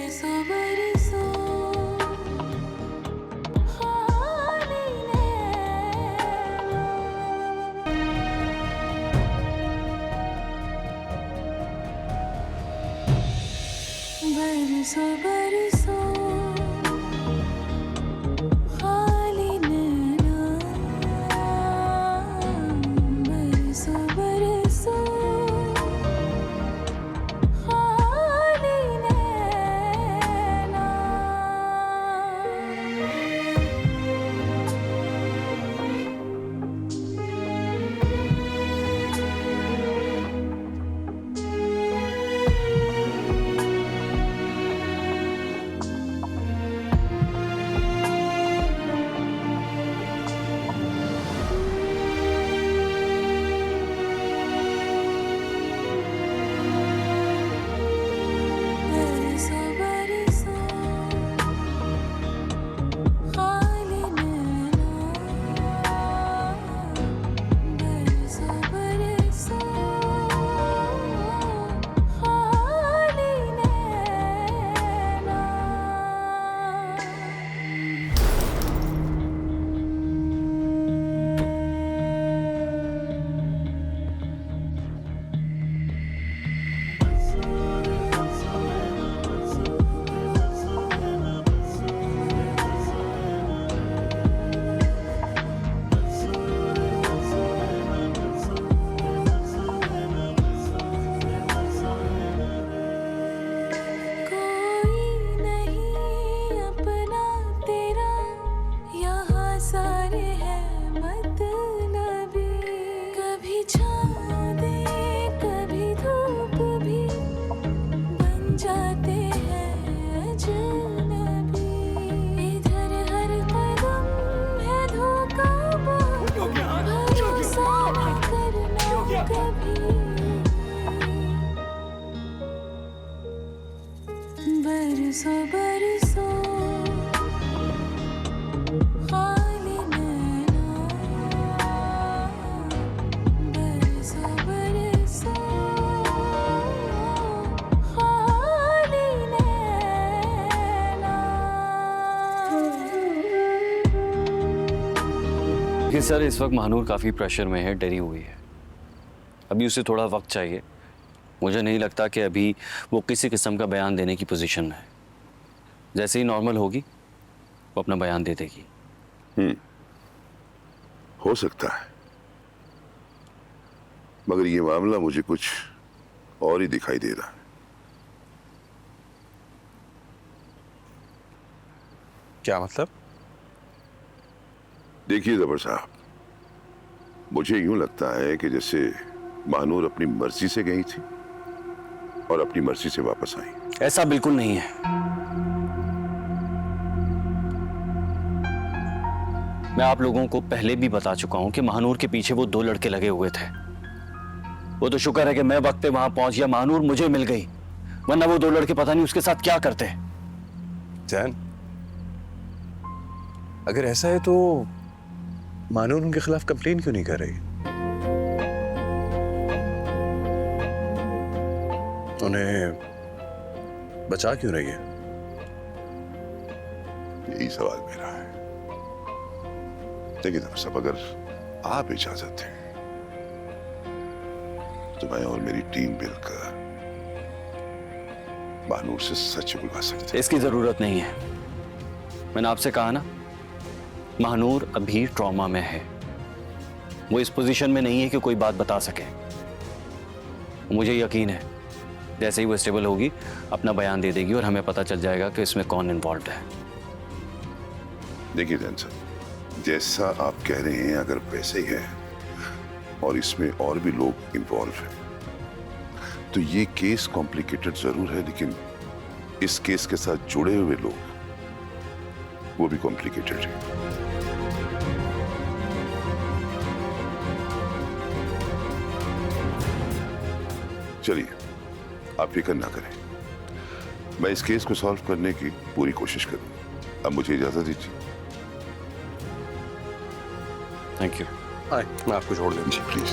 बरसों बरसों खाली नैना, बरसों बरसों खाली नैना। बरसों बरसों खाली नैना, बरसों बरसों खाली नैना। कि सर इस वक्त महानूर काफ़ी प्रेशर में है, डरी हुई है। अभी उसे थोड़ा वक्त चाहिए। मुझे नहीं लगता कि अभी वो किसी किस्म का बयान देने की पोजीशन में है। जैसे ही नॉर्मल होगी वो अपना बयान दे देगी। हो सकता है, मगर ये मामला मुझे कुछ और ही दिखाई दे रहा है। क्या मतलब? देखिए जबर साहब, मुझे यूं लगता है कि जैसे महानूर अपनी मर्जी से गई थी और अपनी मर्जी से वापस आई। ऐसा बिल्कुल नहीं है। मैं आप लोगों को पहले भी बता चुका हूं कि महानूर के पीछे वो दो लड़के लगे हुए थे। वो तो शुक्र है कि मैं वक्त पे वहां पहुंच गया, महानूर मुझे मिल गई, वरना वो दो लड़के पता नहीं उसके साथ क्या करते। जैन, अगर ऐसा है तो महानूर उनके खिलाफ कंप्लेन क्यों नहीं कर रही? उन्हें बचा क्यों रही है? यही सवाल मेरा है। देखिए जबर साहब, अगर आप इजाजत दें तो मैं और मेरी टीम मिलकर महानूर से सच बुलवा सकते हैं। इसकी जरूरत नहीं है। मैंने आपसे कहा ना, महानूर अभी ट्रॉमा में है। वो इस पोजीशन में नहीं है कि कोई बात बता सके। मुझे यकीन है जैसे ही वो स्टेबल होगी अपना बयान दे देगी और हमें पता चल जाएगा कि इसमें कौन इन्वॉल्व है। देखिए जैन साहब, जैसा आप कह रहे हैं अगर वैसे ही है और इसमें और भी लोग इन्वॉल्व हैं तो ये केस कॉम्प्लिकेटेड जरूर है, लेकिन इस केस के साथ जुड़े हुए लोग वो भी कॉम्प्लिकेटेड है। चलिए आप फिक्र ना करें, मैं इस केस को सॉल्व करने की पूरी कोशिश करूंगा। अब मुझे इजाजत दीजिए। Thank you. मैं आपको छोड़ दूँ। जी प्लीज।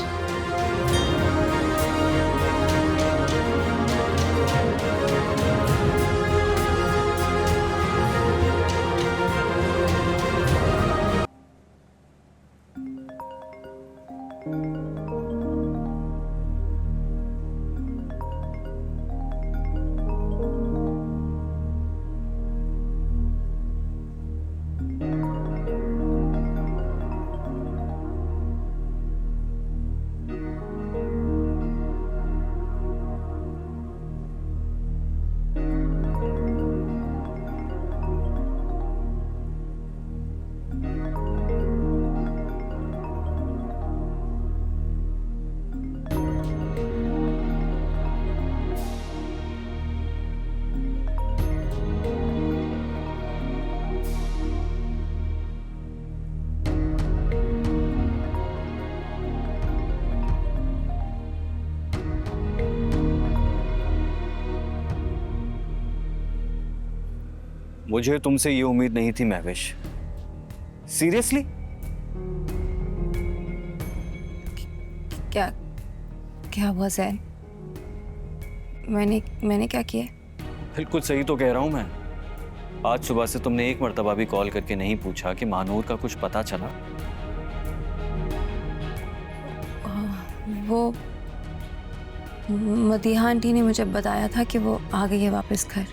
मुझे तुमसे ये उम्मीद नहीं थी महविश। सीरियसली? क्या क्या हुआ जैन? मैंने क्या किया? बिल्कुल सही तो कह रहा हूं मैं। आज सुबह से तुमने एक मर्तबा भी कॉल करके नहीं पूछा कि महानूर का कुछ पता चला? वो मदीहा आंटी ने मुझे बताया था कि वो आ गई है वापस घर।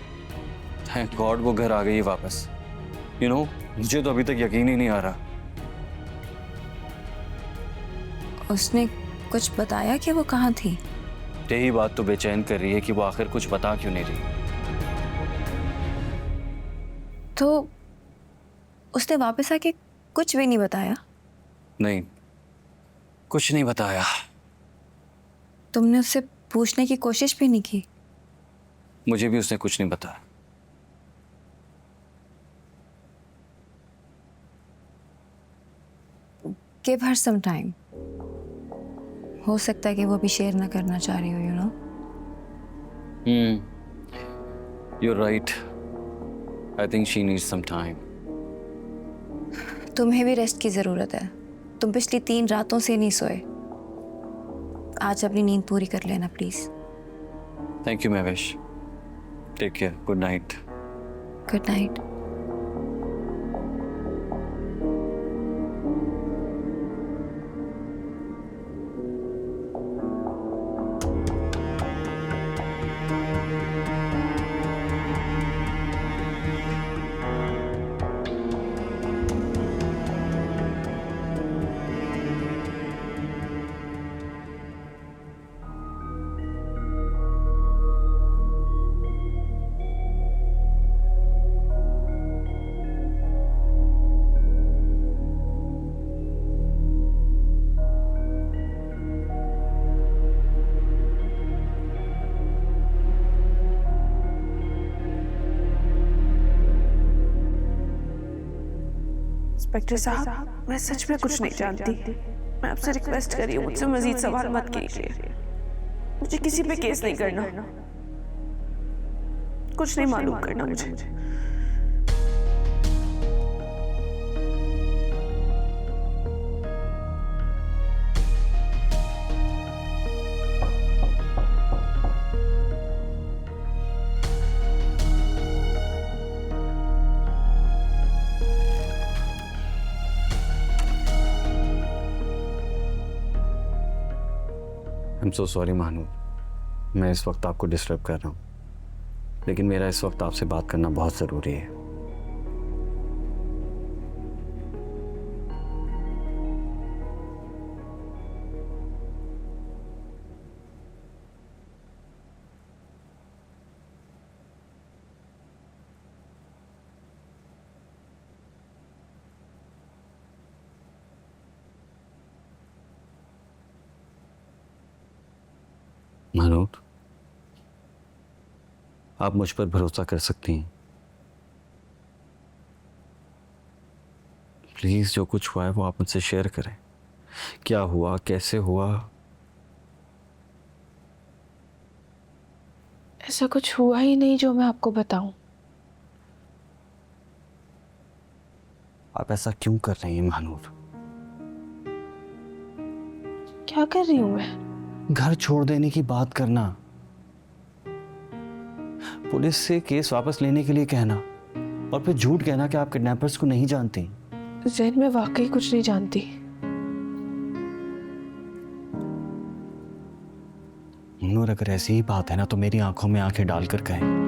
थैंक गॉड वो घर आ गई है वापस। यू नो, मुझे तो अभी तक यकीन ही नहीं आ रहा। उसने कुछ बताया कि वो कहाँ थी? यही बात तो बेचैन कर रही है कि वो आखिर कुछ बता क्यों नहीं रही। तो उसने वापस आके कुछ भी नहीं बताया? नहीं, कुछ नहीं बताया। तुमने उससे पूछने की कोशिश भी नहीं की? मुझे भी उसने कुछ नहीं बताया। Give her some time. हो सकता है कि वो भी शेयर ना करना चाह रही हो, you know. You're right. I think she needs some time. तुम्हें भी रेस्ट की जरूरत है। तुम पिछली 3 रातों से नहीं सोए। आज अपनी नींद पूरी कर लेना please. Thank you, Mahvish. Take care. Good night. Good night. Inspector साहब, मैं सच में कुछ नहीं जानती। मैं आपसे रिक्वेस्ट कर रही हूँ, मुझसे मजीद सवाल मत कीजिए। मुझे किसी पे केस नहीं करना, कुछ नहीं मालूम करना मुझे। I'm so sorry Mahnoor. मैं इस वक्त आपको डिस्टर्ब कर रहा हूँ, लेकिन मेरा इस वक्त आपसे बात करना बहुत ज़रूरी है। महानूर, आप मुझ पर भरोसा कर सकती हैं। प्लीज जो कुछ हुआ है वो आप मुझसे शेयर करें। क्या हुआ, कैसे हुआ? ऐसा कुछ हुआ ही नहीं जो मैं आपको बताऊं। आप ऐसा क्यों कर रही हैं महानूर? क्या कर रही हूं मैं? घर छोड़ देने की बात करना, पुलिस से केस वापस लेने के लिए कहना, और फिर झूठ कहना कि आप किडनैपर्स को नहीं जानती। जैन, मैं वाकई कुछ नहीं जानती। नूर, अगर ऐसी ही बात है ना तो मेरी आंखों में आंखें डालकर कहें।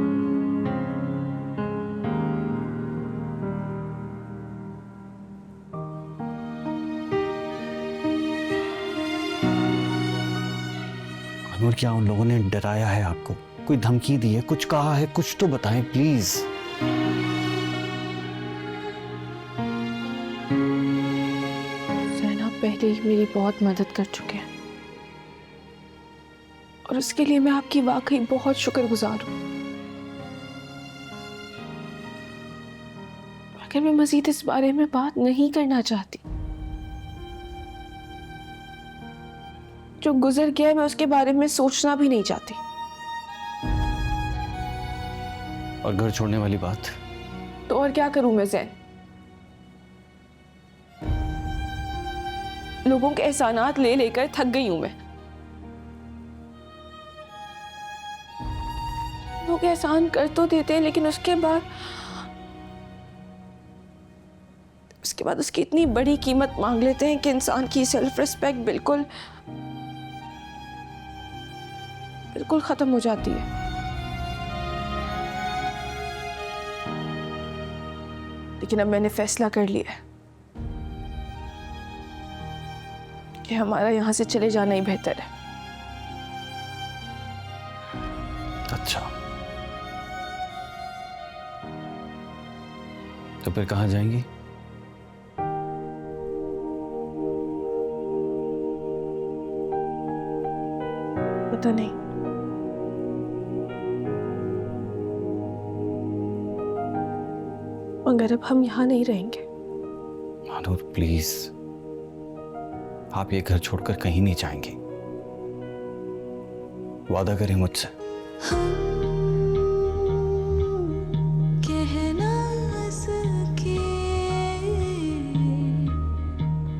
नूर, क्या उन लोगों ने डराया है आपको? कोई धमकी दी है? कुछ कहा है? कुछ तो बताएं प्लीज। जैन, आप पहले ही मेरी बहुत मदद कर चुके हैं और उसके लिए मैं आपकी वाकई बहुत शुक्रगुजार हूं। मगर मैं मजीद इस बारे में बात नहीं करना चाहती। जो गुजर गया है मैं उसके बारे में सोचना भी नहीं चाहती। और घर छोड़ने वाली बात, तो और क्या करूं मैं ज़ैन? लोगों के एहसानात ले लेकर थक गई हूं मैं। लोग एहसान कर तो देते हैं, लेकिन उसके बाद उसकी इतनी बड़ी कीमत मांग लेते हैं कि इंसान की सेल्फ रिस्पेक्ट बिल्कुल बिल्कुल खत्म हो जाती है। लेकिन अब मैंने फैसला कर लिया है कि हमारा यहां से चले जाना ही बेहतर है। अच्छा, तो फिर कहाँ जाएंगी? पता नहीं। मगर अब हम यहाँ नहीं रहेंगे। महानूर प्लीज, आप ये घर छोड़कर कहीं नहीं जाएंगे। वादा करें मुझसे। कहना सके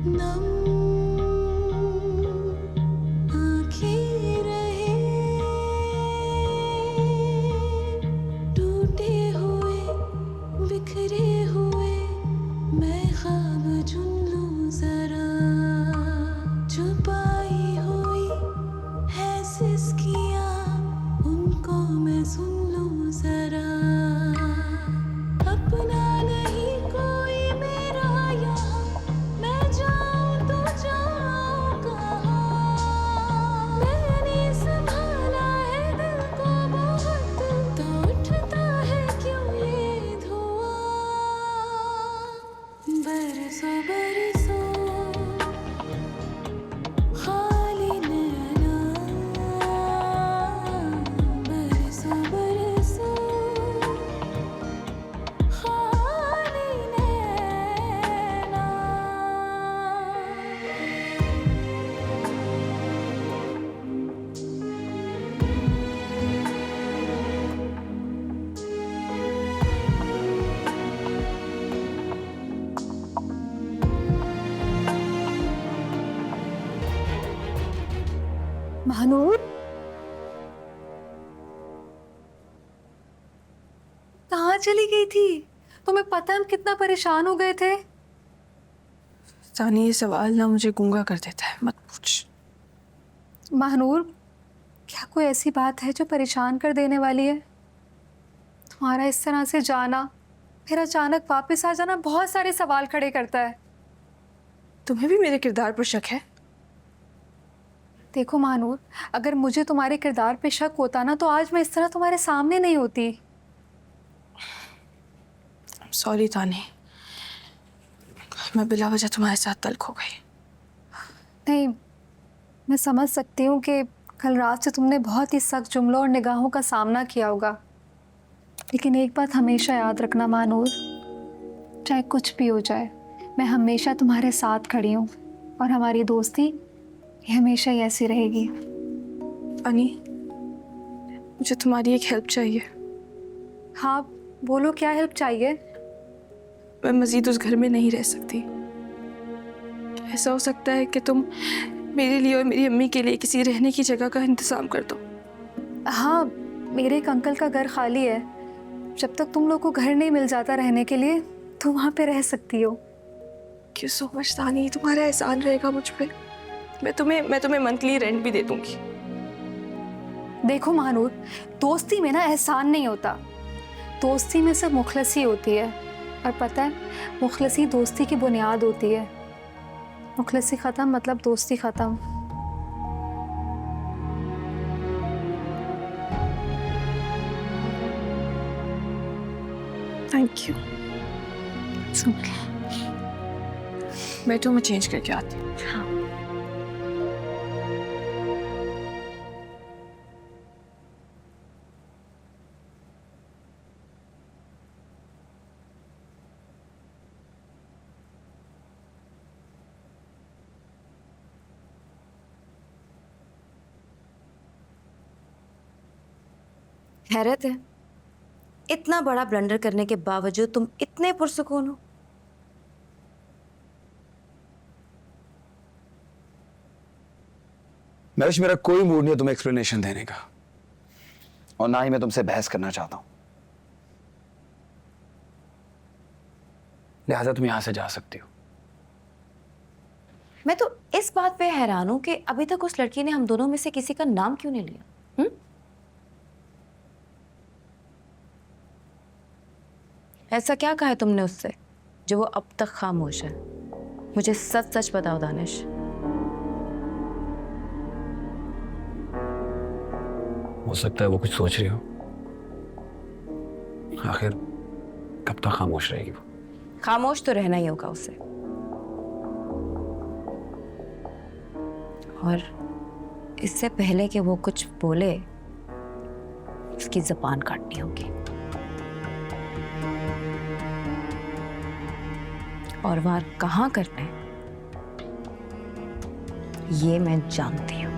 नम आँखें रहे टूटे हुए बिखरे हुए मैं ख्वाब चुन लूं जरा छुपाई हुई है सिसकियाँ उनको मैं सुन लूं जरा अपना नहीं कोई मेरा यहाँ मैं जाऊँ तो जाऊँ कहाँ मैंने संभाला है दिल को बहुत तो उठता है क्यों ये धुआं बरसों बरसों खाली नैना बरसों बरसों खाली नैना महानूर, कहाँ चली गई थी? तुम्हें पता है हम कितना परेशान हो गए थे। तानी, ये सवाल ना मुझे गूंगा कर देता है, मत पूछ। महानूर, क्या कोई ऐसी बात है जो परेशान कर देने वाली है? तुम्हारा इस तरह से जाना, फिर अचानक वापस आ जाना बहुत सारे सवाल खड़े करता है। तुम्हें भी मेरे किरदार पर शक है? देखो महानूर, अगर मुझे तुम्हारे किरदार पे शक होता ना तो आज मैं इस तरह तुम्हारे सामने नहीं होती। सॉरी तानी, मैं बिला वजह तुम्हारे साथ तल्ख हो गई। नहीं, मैं समझ सकती हूँ कि कल रात से तुमने बहुत ही सख्त जुमलों और निगाहों का सामना किया होगा, लेकिन एक बात हमेशा याद रखना महानूर, चाहे कुछ भी हो जाए मैं हमेशा तुम्हारे साथ खड़ी हूँ और हमारी दोस्ती ये हमेशा ही ऐसी रहेगी। अनी, मुझे तुम्हारी एक हेल्प चाहिए। हाँ बोलो, क्या हेल्प चाहिए? मैं मज़ीद उस घर में नहीं रह सकती। ऐसा हो सकता है कि तुम मेरे लिए और मेरी अम्मी के लिए किसी रहने की जगह का इंतज़ाम कर दो। हाँ, मेरे एक अंकल का घर खाली है। जब तक तुम लोग को घर नहीं मिल जाता रहने के लिए तो वहाँ पे रह सकती हो। क्यों सो मच तानी, तुम्हारा एहसान रहेगा मुझ पे। मैं तुम्हें मंथली रेंट भी दे दूंगी। देखो महानूर, दोस्ती में ना एहसान नहीं होता, दोस्ती में सिर्फ मुखलसी होती है। और पता है, मुखलसी दोस्ती की बुनियाद होती है। मुखलसी ख़त्म मतलब दोस्ती ख़त्म। Thank you. बैठो, मैं चेंज करके आती हूँ। हाँ। हैरत है, इतना बड़ा ब्लंडर करने के बावजूद तुम इतने पुरसुकून हो? महर्ष, मेरा कोई मूड नहीं है तुम्हें एक्सप्लेनेशन देने का, और ना ही मैं तुमसे बहस करना चाहता हूं। लिहाजा तुम यहां से जा सकती हो। मैं तो इस बात पे हैरान हूं कि अभी तक उस लड़की ने हम दोनों में से किसी का नाम क्यों नहीं लिया। ऐसा क्या कहा है तुमने उससे जो वो अब तक खामोश है? मुझे सच सच बताओ दानिश। हो सकता है वो कुछ सोच रही हो। आखिर कब तक खामोश रहेगी वो? खामोश तो रहना ही होगा उसे, और इससे पहले कि वो कुछ बोले उसकी जुबान काटनी होगी, और वार कहाँ करना है ये मैं जानती हूँ।